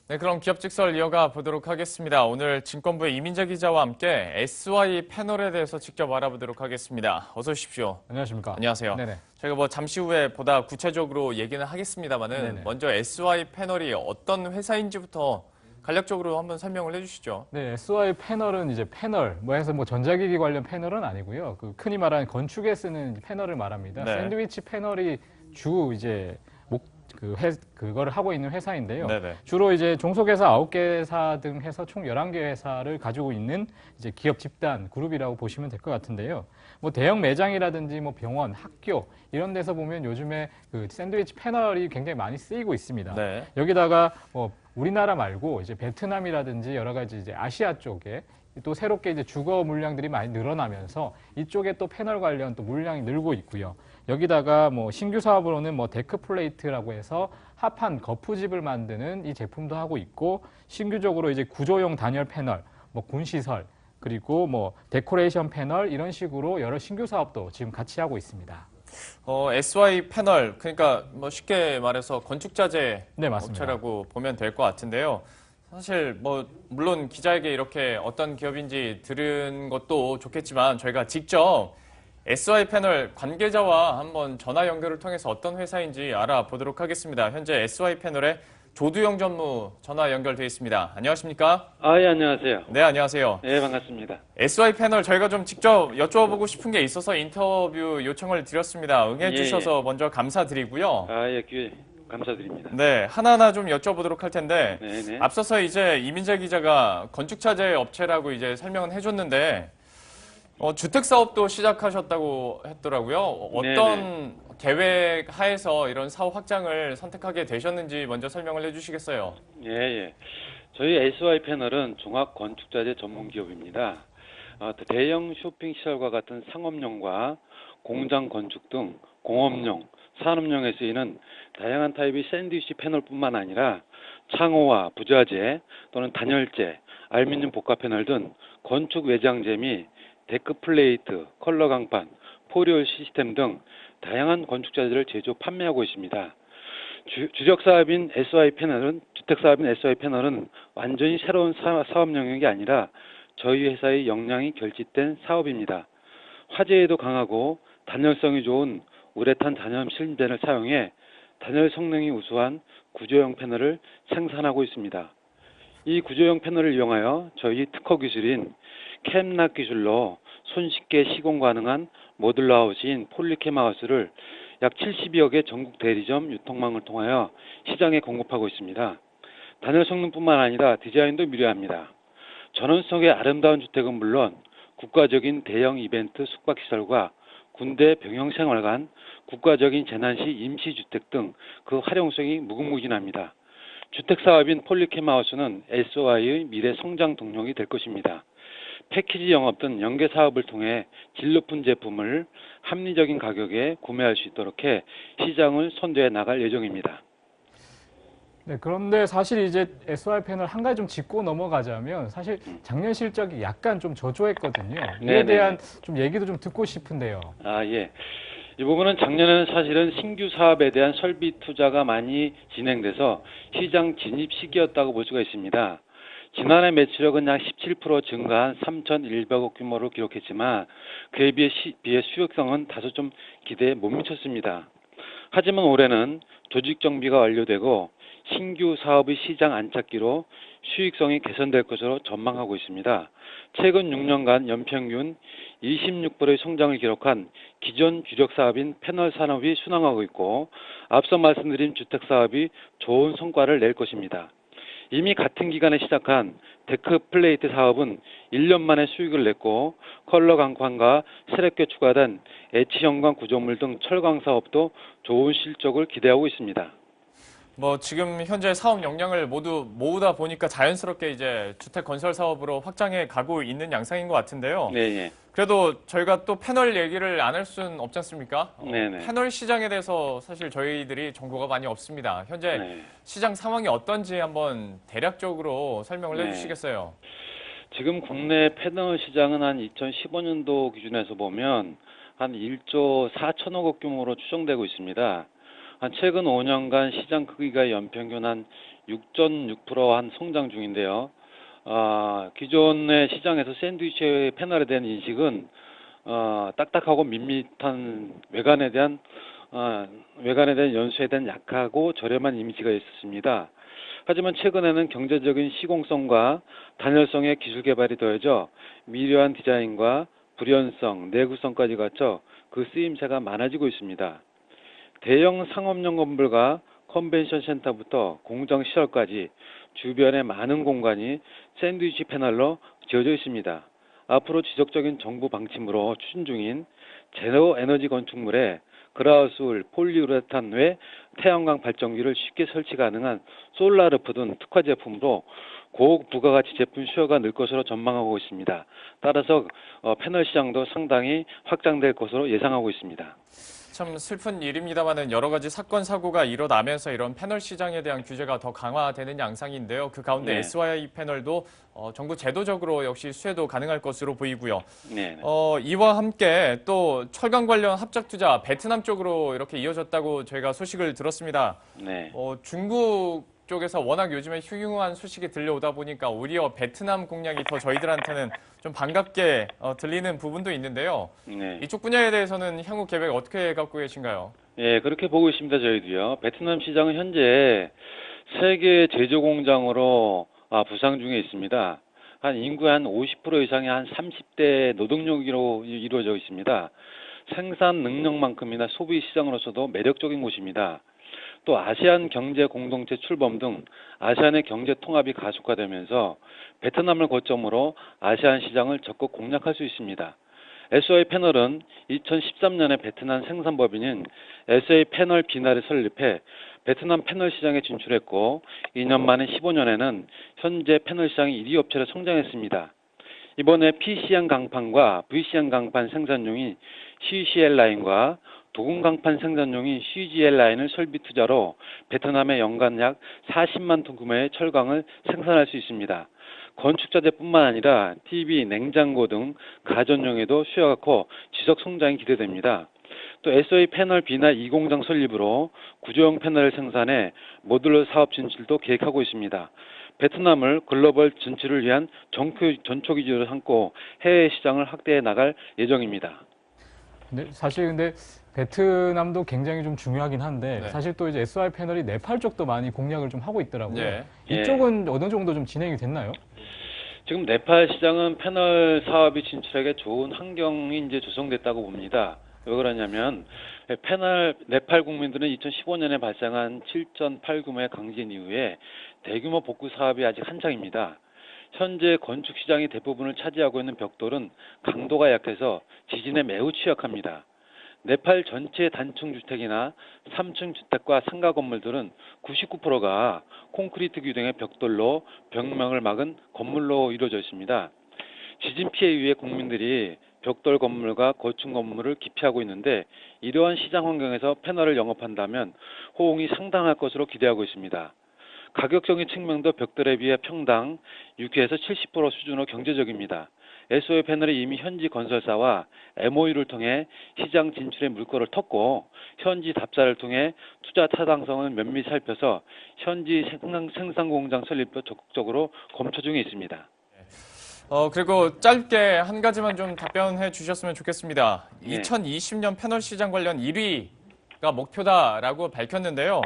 네, 그럼 기업 직설 이어가 보도록 하겠습니다. 오늘 증권부의 이민재 기자와 함께 SY 패널에 대해서 직접 알아보도록 하겠습니다. 어서 오십시오. 안녕하십니까. 안녕하세요. 네네. 저희가 잠시 후에 보다 구체적으로 얘기는 하겠습니다만은 네네. 먼저 SY 패널이 어떤 회사인지부터 간략적으로 한번 설명을 해주시죠. 네, SY 패널은 이제 패널, 해서 전자기기 관련 패널은 아니고요. 흔히 말하는 건축에 쓰는 패널을 말합니다. 네. 샌드위치 패널이 주 그거를 하고 있는 회사인데요. 네네. 주로 이제 종속회사 9개사 등 해서 총 11개 회사를 가지고 있는 이제 기업 집단 그룹이라고 보시면 될 것 같은데요. 대형 매장이라든지 병원, 학교 이런 데서 보면 요즘에 그 샌드위치 패널이 굉장히 많이 쓰이고 있습니다. 네. 여기다가 우리나라 말고 이제 베트남이라든지 여러 가지 이제 아시아 쪽에 또 새롭게 이제 주거 물량들이 많이 늘어나면서 이쪽에 또 패널 관련 또 물량이 늘고 있고요. 여기다가 신규 사업으로는 데크 플레이트라고 해서 합판 거푸집을 만드는 이 제품도 하고 있고, 신규적으로 이제 구조용 단열 패널, 군시설, 그리고 데코레이션 패널 이런 식으로 여러 신규 사업도 지금 같이 하고 있습니다. SY 패널, 그러니까 쉽게 말해서 건축자재 네, 맞습니다. 업체라고 보면 될 것 같은데요. 사실 물론 기자에게 이렇게 어떤 기업인지 들은 것도 좋겠지만 저희가 직접 SY 패널 관계자와 한번 전화 연결을 통해서 어떤 회사인지 알아보도록 하겠습니다. 현재 SY 패널의 조두영 전무 전화 연결돼 있습니다. 안녕하십니까? 예, 안녕하세요. 네, 안녕하세요. 네, 반갑습니다. SY 패널 저희가 좀 직접 여쭤보고 싶은 게 있어서 인터뷰 요청을 드렸습니다. 응해주셔서 먼저 감사드리고요. 예, 기회 감사드립니다. 네, 하나하나 좀 여쭤보도록 할 텐데, 네네. 앞서서 이제 이민재 기자가 건축차제 업체라고 이제 설명은 해줬는데, 주택 사업도 시작하셨다고 했더라고요. 어떤 계획 하에서 이런 사업 확장을 선택하게 되셨는지 먼저 설명을 해주시겠어요? 예. 저희 SY 패널은 종합 건축자재 전문 기업입니다. 대형 쇼핑 시설과 같은 상업용과 공장 건축 등 공업용, 산업용에 쓰이는 다양한 타입의 샌드위치 패널뿐만 아니라 창호와 부자재 또는 단열재, 알루미늄 복합 패널 등 건축 외장재 및 데크 플레이트, 컬러 강판, 포리올 시스템 등 다양한 건축자재를 제조 판매하고 있습니다. 주력 사업인 SY 패널은, 주택 사업인 SY 패널은 완전히 새로운 사업 영역이 아니라 저희 회사의 역량이 결집된 사업입니다. 화재에도 강하고 단열성이 좋은 우레탄 단열 실린더를 사용해 단열 성능이 우수한 구조형 패널을 생산하고 있습니다. 이 구조형 패널을 이용하여 저희 특허 기술인 캠락 기술로 손쉽게 시공 가능한 모듈러 하우스인 폴리캠 하우스를 약 70여 개 전국 대리점 유통망을 통하여 시장에 공급하고 있습니다. 단열 성능뿐만 아니라 디자인도 미려합니다. 전원성의 아름다운 주택은 물론 국가적인 대형 이벤트 숙박시설과 군대 병영생활관, 국가적인 재난시 임시주택 등 그 활용성이 무궁무진합니다. 주택사업인 폴리캠 하우스는 SY의 미래 성장 동력이 될 것입니다. 패키지 영업 등 연계 사업을 통해 질 높은 제품을 합리적인 가격에 구매할 수 있도록 해 시장을 선도해 나갈 예정입니다. 네, 그런데 사실 이제 SY 패널 한 가지 좀 짚고 넘어가자면 사실 작년 실적이 약간 좀 저조했거든요. 이에 대한 좀 얘기도 좀 듣고 싶은데요. 예. 이 부분은 작년에는 사실은 신규 사업에 대한 설비 투자가 많이 진행돼서 시장 진입 시기였다고 볼 수가 있습니다. 지난해 매출액은 약 17% 증가한 3,100억 규모로 기록했지만 그에 비해 수익성은 다소 좀 기대에 못 미쳤습니다. 하지만 올해는 조직 정비가 완료되고 신규 사업의 시장 안착기로 수익성이 개선될 것으로 전망하고 있습니다. 최근 6년간 연평균 26%의 성장을 기록한 기존 주력 사업인 패널 산업이 순항하고 있고, 앞서 말씀드린 주택 사업이 좋은 성과를 낼 것입니다. 이미 같은 기간에 시작한 데크 플레이트 사업은 1년 만에 수익을 냈고, 컬러 강판과 새롭게 추가된 엣지 현관 구조물 등 철강 사업도 좋은 실적을 기대하고 있습니다. 지금 현재 사업 역량을 모두 모으다 보니까 자연스럽게 이제 주택 건설 사업으로 확장해 가고 있는 양상인 것 같은데요. 네. 그래도 저희가 또 패널 얘기를 안 할 수는 없지 않습니까? 네네. 패널 시장에 대해서 사실 저희들이 정보가 많이 없습니다. 현재 네. 시장 상황이 어떤지 한번 대략적으로 설명을 네. 해주시겠어요? 지금 국내 패널 시장은 한 2015년도 기준에서 보면 한 1조 4천억 원 규모로 추정되고 있습니다. 한 최근 5년간 시장 크기가 연평균 한 6.6%한 성장 중인데요. 기존의 시장에서 샌드위치 패널에 대한 인식은 딱딱하고 밋밋한 외관에 대한 연수에 대한 약하고 저렴한 이미지가 있었습니다. 하지만 최근에는 경제적인 시공성과 단열성의 기술 개발이 더해져 미려한 디자인과 불연성, 내구성까지 갖춰 그 쓰임새가 많아지고 있습니다. 대형 상업용 건물과 컨벤션 센터부터 공장 시설까지 주변의 많은 공간이 샌드위치 패널로 지어져 있습니다. 앞으로 지속적인 정부 방침으로 추진 중인 제로 에너지 건축물에 그라우스울, 폴리우레탄 외 태양광 발전기를 쉽게 설치 가능한 솔라르프 등 특화 제품으로 고급 부가가치 제품 수요가 늘 것으로 전망하고 있습니다. 따라서 패널 시장도 상당히 확장될 것으로 예상하고 있습니다. 참 슬픈 일입니다만은 여러 가지 사건 사고가 일어나면서 이런 패널 시장에 대한 규제가 더 강화되는 양상인데요. 그 가운데 네. SY 패널도 정부 제도적으로 역시 수혜도 가능할 것으로 보이고요. 네. 이와 함께 또 철강 관련 합작 투자 베트남 쪽으로 이렇게 이어졌다고 저희가 소식을 들었습니다. 네. 중국 쪽에서 워낙 요즘에 흉흉한 소식이 들려오다 보니까 오히려 베트남 공략이 더 저희들한테는 좀 반갑게 들리는 부분도 있는데요. 네. 이쪽 분야에 대해서는 향후 계획 어떻게 갖고 계신가요? 예, 그렇게 보고 있습니다, 저희도요. 베트남 시장은 현재 세계 제조 공장으로 부상 중에 있습니다. 한 인구의 한 50% 이상이 한 30대 노동력으로 이루어져 있습니다. 생산 능력만큼이나 소비 시장으로서도 매력적인 곳입니다. 또 아시안 경제 공동체 출범 등 아시안의 경제 통합이 가속화되면서 베트남을 거점으로 아시안 시장을 적극 공략할 수 있습니다. SOA 패널은 2013년에 베트남 생산법인인 SA 패널 비나를 설립해 베트남 패널 시장에 진출했고 2년 만에 15년에는 현재 패널 시장의 1위 업체로 성장했습니다. 이번에 PCM 강판과 VCM 강판 생산용인 CCL 라인과 도금 강판 생산용인 CGL 라인을 설비 투자로 베트남에 연간 약 40만 톤 규모의 철강을 생산할 수 있습니다. 건축자재뿐만 아니라 TV, 냉장고 등 가전용에도 수요가 커 지속 성장이 기대됩니다. 또 SOA 패널 비나 2공장 설립으로 구조형 패널을 생산해 모듈러 사업 진출도 계획하고 있습니다. 베트남을 글로벌 진출을 위한 전초 기지로 삼고 해외 시장을 확대해 나갈 예정입니다. 근데 베트남도 굉장히 좀 중요하긴 한데 네. 사실 또 이제 SR 패널이 네팔 쪽도 많이 공략을 좀 하고 있더라고요. 네. 이쪽은 어느 정도 좀 진행이 됐나요? 지금 네팔 시장은 패널 사업이 진출하기 좋은 환경이 이제 조성됐다고 봅니다. 왜 그러냐면 네팔 국민들은 2015년에 발생한 7.8 규모의 강진 이후에 대규모 복구 사업이 아직 한창입니다. 현재 건축 시장의 대부분을 차지하고 있는 벽돌은 강도가 약해서 지진에 매우 취약합니다. 네팔 전체 단층 주택이나 3층 주택과 상가 건물들은 99%가 콘크리트 규정의 벽돌로 벽면을 막은 건물로 이루어져 있습니다. 지진 피해 이후에 국민들이 벽돌 건물과 고층 건물을 기피하고 있는데 이러한 시장 환경에서 패널을 영업한다면 호응이 상당할 것으로 기대하고 있습니다. 가격적인 측면도 벽돌에 비해 평당 6에서 70% 수준으로 경제적입니다. SOA 패널이 이미 현지 건설사와 MOU를 통해 시장 진출의 물꼬를 텄고 현지 답사를 통해 투자 타당성을 면밀히 살펴서 현지 생산 공장 설립도 적극적으로 검토 중에 있습니다. 그리고 짧게 한 가지만 좀 답변해 주셨으면 좋겠습니다. 네. 2020년 패널 시장 관련 1위가 목표다라고 밝혔는데요.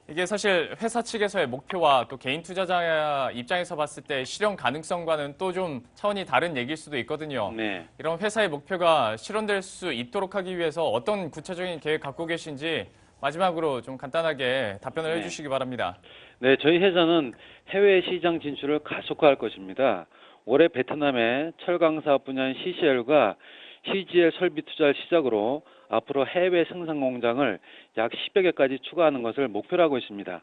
이게 사실 회사 측에서의 목표와 또 개인 투자자 입장에서 봤을 때 실현 가능성과는 또 좀 차원이 다른 얘기일 수도 있거든요. 네. 이런 회사의 목표가 실현될 수 있도록 하기 위해서 어떤 구체적인 계획 갖고 계신지 마지막으로 좀 간단하게 답변을 네. 해주시기 바랍니다. 네, 저희 회사는 해외 시장 진출을 가속화할 것입니다. 올해 베트남의 철강 사업 분야인 CCL과 CGL 설비 투자를 시작으로 앞으로 해외 생산 공장을 약 10여 개까지 추가하는 것을 목표로 하고 있습니다.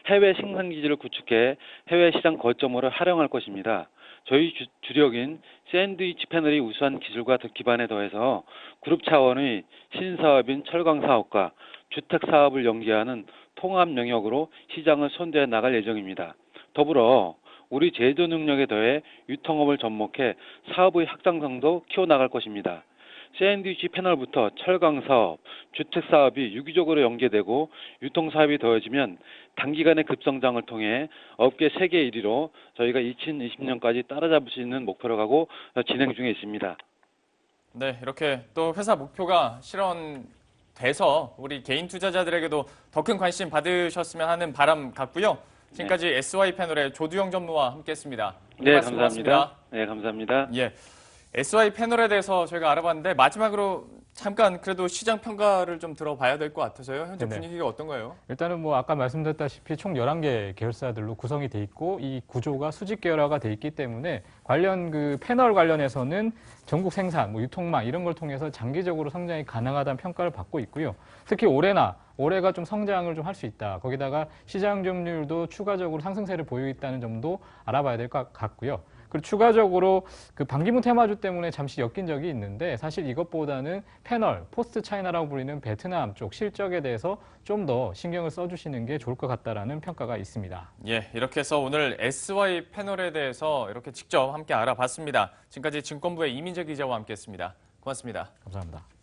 해외 생산 기지를 구축해 해외 시장 거점으로 활용할 것입니다. 저희 주력인 샌드위치 패널이 우수한 기술과 기반에 더해서 그룹 차원의 신사업인 철강 사업과 주택 사업을 연계하는 통합 영역으로 시장을 선도해 나갈 예정입니다. 더불어 우리 제조 능력에 더해 유통업을 접목해 사업의 확장성도 키워나갈 것입니다. 샌드위치 패널부터 철강 사업, 주택 사업이 유기적으로 연계되고 유통 사업이 더해지면 단기간의 급성장을 통해 업계 세계 1위로 저희가 2020년까지 따라잡을 수 있는 목표로 가고 진행 중에 있습니다. 네, 이렇게 또 회사 목표가 실현돼서 우리 개인 투자자들에게도 더 큰 관심 받으셨으면 하는 바람 같고요. 지금까지 SY 패널의 조두영 전무와 함께했습니다. 네, 말씀 감사합니다. 고맙습니다. 네, 감사합니다. 예, SY 패널에 대해서 저희가 알아봤는데 마지막으로 잠깐 그래도 시장 평가를 좀 들어봐야 될 것 같아서요. 현재 네네. 분위기가 어떤가요? 일단은 뭐 아까 말씀드렸다시피 총 11개 계열사들로 구성이 돼 있고 이 구조가 수직 계열화가 돼 있기 때문에 관련 그 패널 관련해서는 전국 생산, 뭐 유통망 이런 걸 통해서 장기적으로 성장이 가능하다는 평가를 받고 있고요. 특히 올해가 좀 성장을 좀 할 수 있다. 거기다가 시장 점유율도 추가적으로 상승세를 보이고 있다는 점도 알아봐야 될 것 같고요. 그리고 추가적으로 그 반기문 테마주 때문에 잠시 엮인 적이 있는데 사실 이것보다는 패널, 포스트 차이나라고 불리는 베트남 쪽 실적에 대해서 좀 더 신경을 써주시는 게 좋을 것 같다라는 평가가 있습니다. 예, 이렇게 해서 오늘 SY 패널에 대해서 이렇게 직접 함께 알아봤습니다. 지금까지 증권부의 이민재 기자와 함께했습니다. 고맙습니다. 감사합니다.